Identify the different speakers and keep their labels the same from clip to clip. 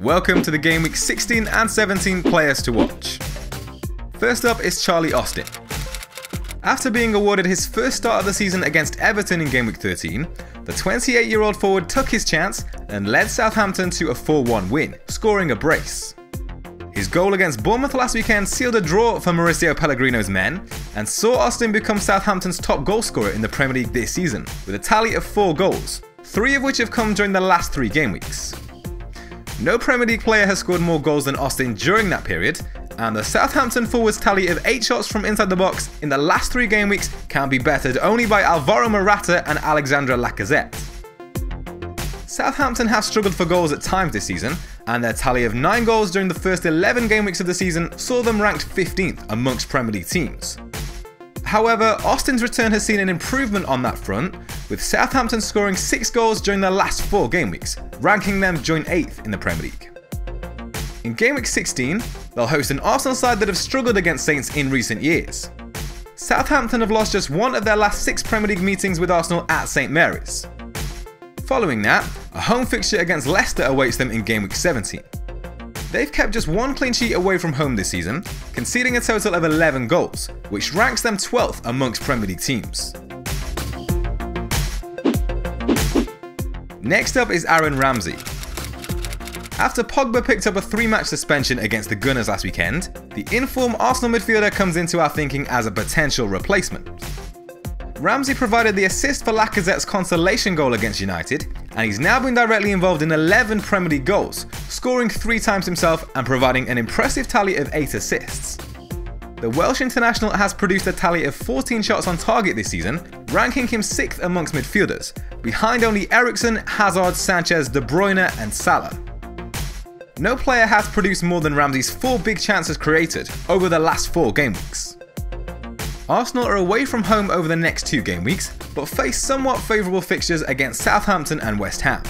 Speaker 1: Welcome to the Game Week 16 and 17 players to watch. First up is Charlie Austin. After being awarded his first start of the season against Everton in Game Week 13, the 28-year-old forward took his chance and led Southampton to a 4-1 win, scoring a brace. His goal against Bournemouth last weekend sealed a draw for Mauricio Pellegrino's men and saw Austin become Southampton's top goalscorer in the Premier League this season, with a tally of 4 goals, 3 of which have come during the last 3 game weeks. No Premier League player has scored more goals than Austin during that period, and the Southampton forward's tally of 8 shots from inside the box in the last 3 game weeks can be bettered only by Alvaro Morata and Alexandre Lacazette. Southampton have struggled for goals at times this season, and their tally of 9 goals during the first 11 game weeks of the season saw them ranked 15th amongst Premier League teams. However, Austin's return has seen an improvement on that front, with Southampton scoring 6 goals during their last 4 game weeks, ranking them joint 8th in the Premier League. In Game Week 16, they'll host an Arsenal side that have struggled against Saints in recent years. Southampton have lost just 1 of their last 6 Premier League meetings with Arsenal at St Mary's. Following that, a home fixture against Leicester awaits them in Game Week 17. They've kept just 1 clean sheet away from home this season, conceding a total of 11 goals, which ranks them 12th amongst Premier League teams. Next up is Aaron Ramsey. After Pogba picked up a 3-match suspension against the Gunners last weekend, the in-form Arsenal midfielder comes into our thinking as a potential replacement. Ramsey provided the assist for Lacazette's consolation goal against United, and he's now been directly involved in 11 Premier League goals, scoring 3 times himself and providing an impressive tally of 8 assists. The Welsh international has produced a tally of 14 shots on target this season, ranking him 6th amongst midfielders, behind only Eriksen, Hazard, Sanchez, De Bruyne and Salah. No player has produced more than Ramsey's 4 big chances created over the last 4 game weeks. Arsenal are away from home over the next 2 game weeks, but face somewhat favourable fixtures against Southampton and West Ham.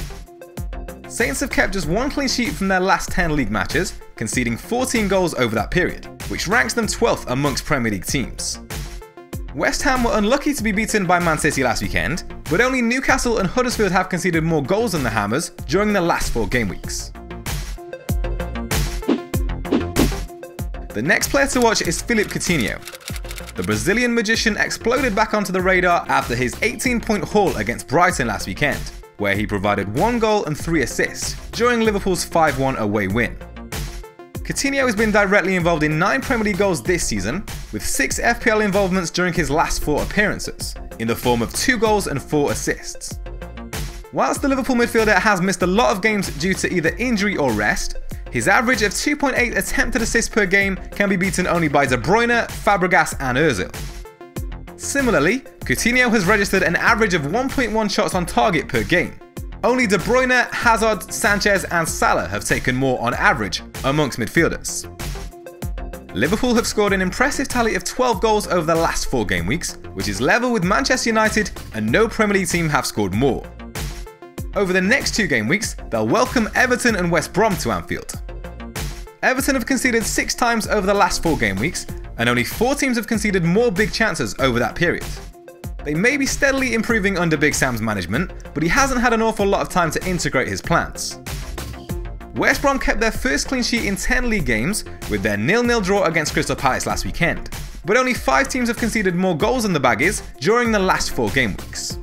Speaker 1: Saints have kept just 1 clean sheet from their last 10 league matches, conceding 14 goals over that period, which ranks them 12th amongst Premier League teams. West Ham were unlucky to be beaten by Man City last weekend, but only Newcastle and Huddersfield have conceded more goals than the Hammers during the last 4 game weeks. The next player to watch is Philippe Coutinho. The Brazilian magician exploded back onto the radar after his 18-point haul against Brighton last weekend, where he provided 1 goal and 3 assists during Liverpool's 5-1 away win. Coutinho has been directly involved in 9 Premier League goals this season, with 6 FPL involvements during his last 4 appearances, in the form of 2 goals and 4 assists. Whilst the Liverpool midfielder has missed a lot of games due to either injury or rest, his average of 2.8 attempted assists per game can be beaten only by De Bruyne, Fabregas and Ozil. Similarly, Coutinho has registered an average of 1.1 shots on target per game. Only De Bruyne, Hazard, Sanchez and Salah have taken more on average amongst midfielders. Liverpool have scored an impressive tally of 12 goals over the last 4 game weeks, which is level with Manchester United, and no Premier League team have scored more. Over the next 2 game weeks, they'll welcome Everton and West Brom to Anfield. Everton have conceded 6 times over the last 4 game weeks, and only 4 teams have conceded more big chances over that period. They may be steadily improving under Big Sam's management, but he hasn't had an awful lot of time to integrate his plans. West Brom kept their first clean sheet in 10 league games with their 0-0 draw against Crystal Palace last weekend, but only 5 teams have conceded more goals than the Baggies during the last 4 game weeks.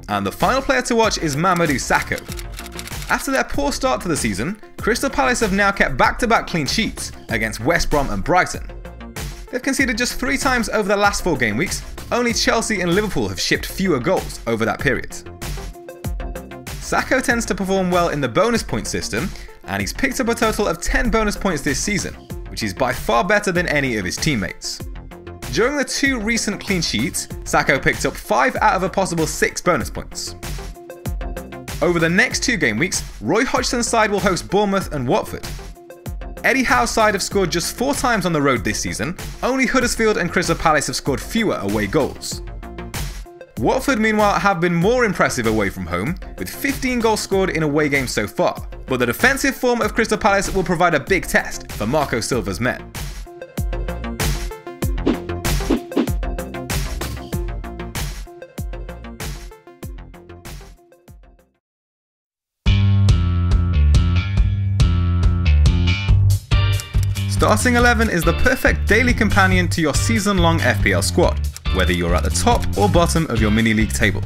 Speaker 1: And the final player to watch is Mamadou Sakho. After their poor start to the season, Crystal Palace have now kept back-to-back clean sheets against West Brom and Brighton. They've conceded just 3 times over the last 4 game weeks, only Chelsea and Liverpool have shipped fewer goals over that period. Sakho tends to perform well in the bonus point system, and he's picked up a total of 10 bonus points this season, which is by far better than any of his teammates. During the 2 recent clean sheets, Sakho picked up 5 out of a possible 6 bonus points. Over the next 2 game weeks, Roy Hodgson's side will host Bournemouth and Watford. Eddie Howe's side have scored just 4 times on the road this season, only Huddersfield and Crystal Palace have scored fewer away goals. Watford meanwhile have been more impressive away from home, with 15 goals scored in away games so far, but the defensive form of Crystal Palace will provide a big test for Marco Silva's men. starting 11 is the perfect daily companion to your season-long FPL squad, whether you're at the top or bottom of your mini-league table.